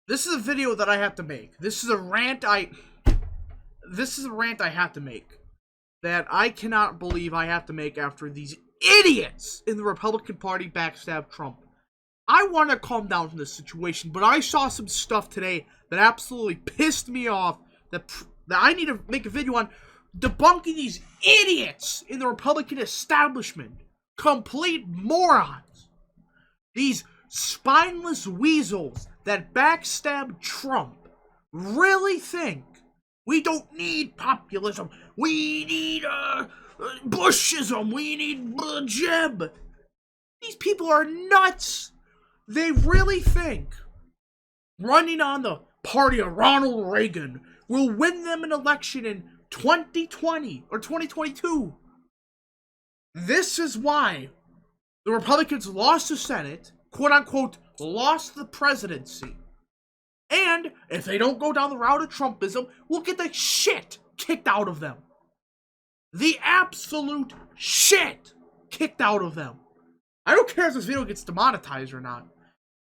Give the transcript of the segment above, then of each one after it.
This is a video that I have to make. This is a rant I have to make. That I cannot believe I have to make after these idiots in the Republican Party backstab Trump. I want to calm down from this situation, but I saw some stuff today that absolutely pissed me off that I need to make a video on debunking these idiots in the Republican establishment. Complete morons. These spineless weasels that backstab Trump really think we don't need populism. We need Bushism. We need Jeb. These people are nuts. They really think running on the party of Ronald Reagan will win them an election in 2020 or 2022. This is why the Republicans lost the Senate, quote unquote, lost the presidency. And if they don't go down the route of Trumpism, we'll get the shit kicked out of them. The absolute shit kicked out of them. I don't care if this video gets demonetized or not.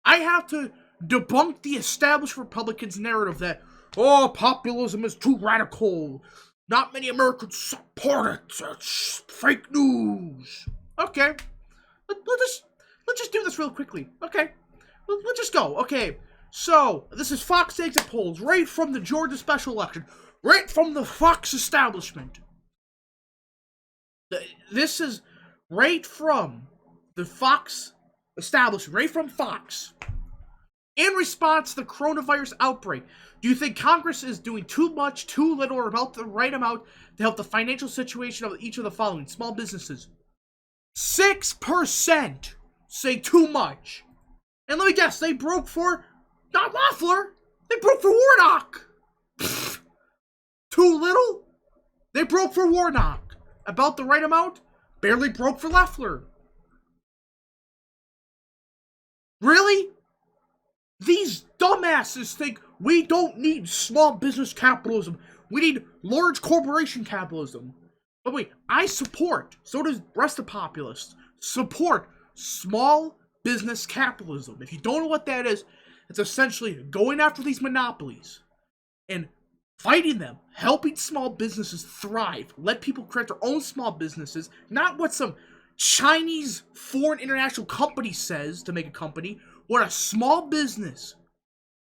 I have to debunk the established Republicans' narrative that, oh, populism is too radical. Not many Americans support it. It's fake news. Okay. Let's just do this real quickly. Okay. Let's just go. Okay. So, this is Fox exit polls right from the Georgia special election. Right from the Fox establishment. This is right from the Fox establishment. Right from Fox. In response to the coronavirus outbreak, do you think Congress is doing too much, too little, or about the right amount to help the financial situation of each of the following small businesses? 6% say too much. And let me guess, they broke for not Loeffler. They broke for Warnock. Too little? They broke for Warnock. About the right amount? Barely broke for Loeffler. Really? These dumbasses think we don't need small business capitalism. We need large corporation capitalism. But wait, I support, so does the rest of populists, support small business capitalism. If you don't know what that is, it's essentially going after these monopolies and fighting them, helping small businesses thrive, let people create their own small businesses, not what some Chinese foreign international company says to make a company, what a small business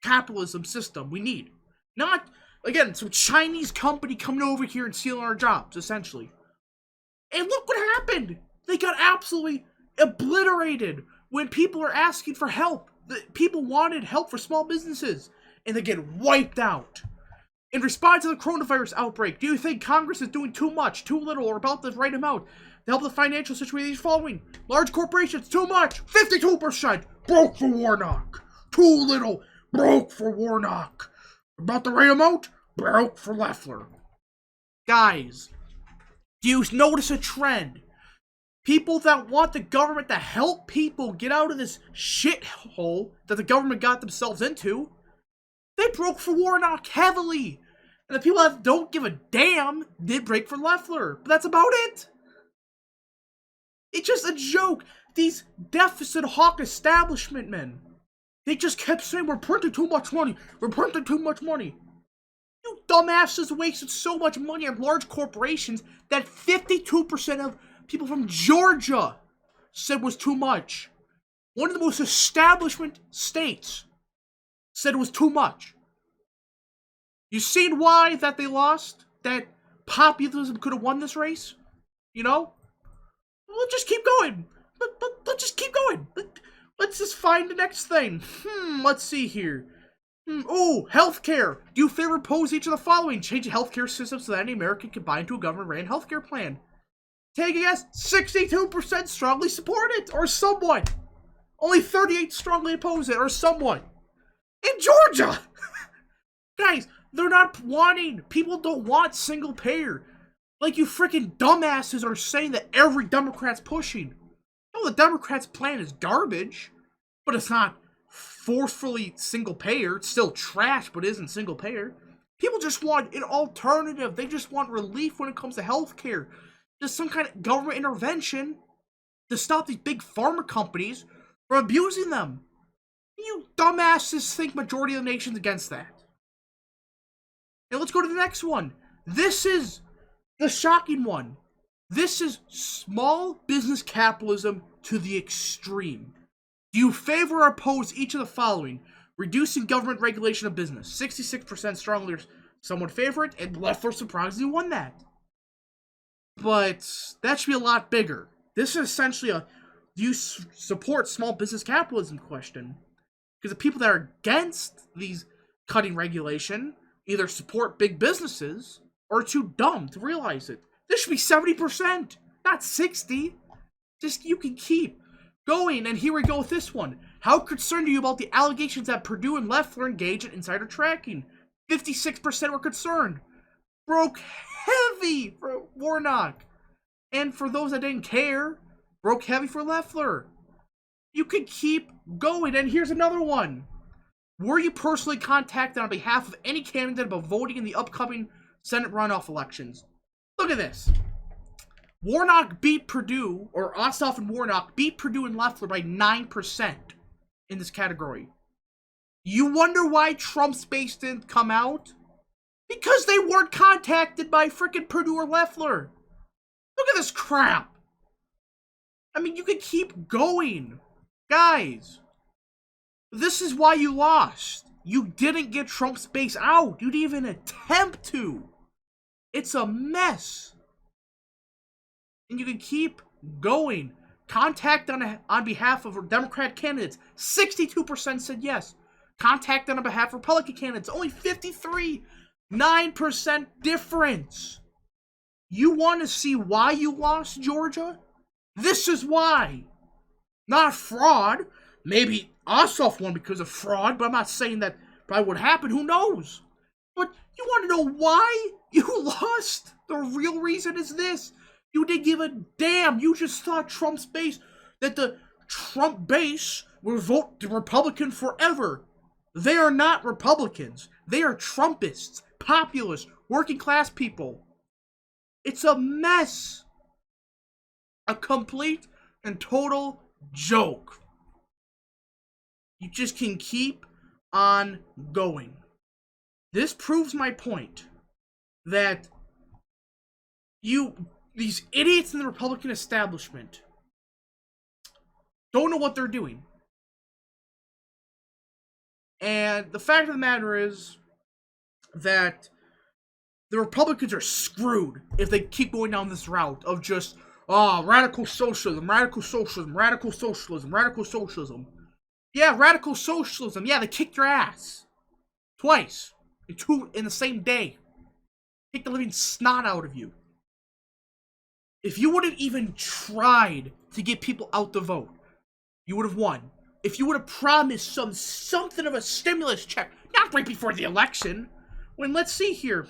capitalism system we need. Not, again, some Chinese company coming over here and stealing our jobs, essentially. And look what happened! They got absolutely obliterated when people are asking for help. The people wanted help for small businesses, and they get wiped out. In response to the coronavirus outbreak, do you think Congress is doing too much, too little, or about the right amount to help the financial situation following? Large corporations, too much, 52%, broke for Warnock. Too little, broke for Warnock. About the right amount, broke for Loeffler. Guys, do you notice a trend? People that want the government to help people get out of this shithole that the government got themselves into, they broke for Warnock heavily. And the people that don't give a damn did break for Loeffler. But that's about it. It's just a joke. These deficit hawk establishment men, they just kept saying, we're printing too much money. We're printing too much money. You dumbasses wasted so much money on large corporations that 52% of people from Georgia said was too much. One of the most establishment states said it was too much. You seen why that they lost? That populism could have won this race? You know? We'll just keep going. Let's just keep going. Let's just find the next thing. Let's see here. Oh, healthcare. Do you favor oppose each of the following? Change the healthcare system so that any American can buy into a government-ran healthcare plan. Take a guess. 62% strongly support it, or somewhat. Only 38 strongly oppose it, or somewhat. In Georgia! Guys, they're not wanting, people don't want single payer. Like you freaking dumbasses are saying that every Democrat's pushing. No, the Democrats' plan is garbage, but it's not forcefully single payer. It's still trash, but isn't single payer. People just want an alternative. They just want relief when it comes to healthcare. Just some kind of government intervention to stop these big pharma companies from abusing them. You dumbasses think majority of the nation's against that. And let's go to the next one. This is the shocking one. This is small business capitalism to the extreme. Do you favor or oppose each of the following? Reducing government regulation of business. 66% strongly somewhat favor it, and Loeffler surprisingly won that. But that should be a lot bigger. This is essentially a do you support small business capitalism question. Because the people that are against these cutting regulation either support big businesses or are too dumb to realize it. This should be 70%, not 60%. Just you can keep going, and here we go with this one. How concerned are you about the allegations that Purdue and Loeffler engage in insider tracking? 56% were concerned. Broke heavy for Warnock. And for those that didn't care, broke heavy for Loeffler. You could keep going, and here's another one. Were you personally contacted on behalf of any candidate about voting in the upcoming Senate runoff elections? Look at this. Warnock beat Purdue, or Ossoff and Warnock beat Purdue and Loeffler by 9% in this category. You wonder why Trump's base didn't come out? Because they weren't contacted by frickin' Purdue or Loeffler. Look at this crap. I mean, you could keep going. Guys, this is why you lost. You didn't get Trump's base out. You didn't even attempt to. It's a mess. And you can keep going. Contact on behalf of Democrat candidates. 62% said yes. Contact on behalf of Republican candidates. Only 53. 9% difference. You want to see why you lost Georgia? This is why. Not fraud. Maybe Ossoff won because of fraud, but I'm not saying that probably would happen. Who knows? But you want to know why you lost? The real reason is this. You didn't give a damn. You just thought Trump's base, that the Trump base will vote the Republican forever. They are not Republicans. They are Trumpists, populists, working class people. It's a mess. A complete and total joke. You just can keep on going. This proves my point that these idiots in the Republican establishment don't know what they're doing. And the fact of the matter is that the Republicans are screwed if they keep going down this route of just, radical socialism, radical socialism, radical socialism, radical socialism. Yeah, radical socialism. Yeah, they kicked your ass. Twice. In the same day. Kicked the living snot out of you. If you would have even tried to get people out to vote, you would have won. If you would have promised something of a stimulus check, not right before the election. When, let's see here.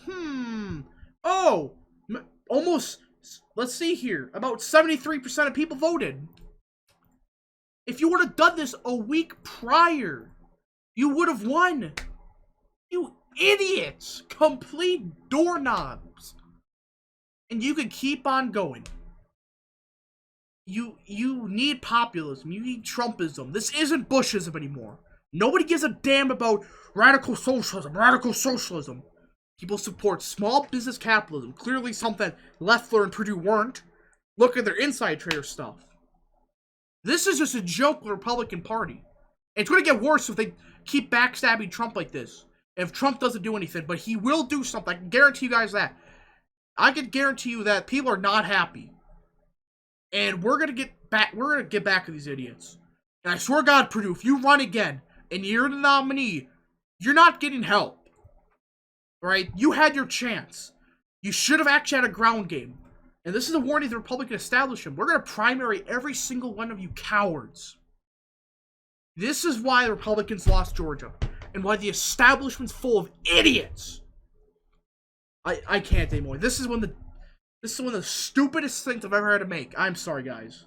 Let's see here. About 73% of people voted. If you would have done this a week prior, you would have won. You idiots. Complete doorknobs. And you can keep on going. You need populism. You need Trumpism. This isn't Bushism anymore. Nobody gives a damn about radical socialism. Radical socialism. People support small business capitalism. Clearly something that Loeffler and Purdue weren't. Look at their inside trader stuff. This is just a joke with the Republican Party. And it's going to get worse if they keep backstabbing Trump like this. If Trump doesn't do anything, but he will do something. I can guarantee you guys that. I can guarantee you that people are not happy. And we're going to get back at these idiots. And I swear to God, Purdue, if you run again and you're the nominee, you're not getting help. Right? You had your chance. You should have actually had a ground game. And this is a warning to the Republican establishment. We're going to primary every single one of you cowards. This is why the Republicans lost Georgia. And why the establishment's full of idiots. I can't anymore. This is one of the stupidest things I've ever had to make. I'm sorry, guys.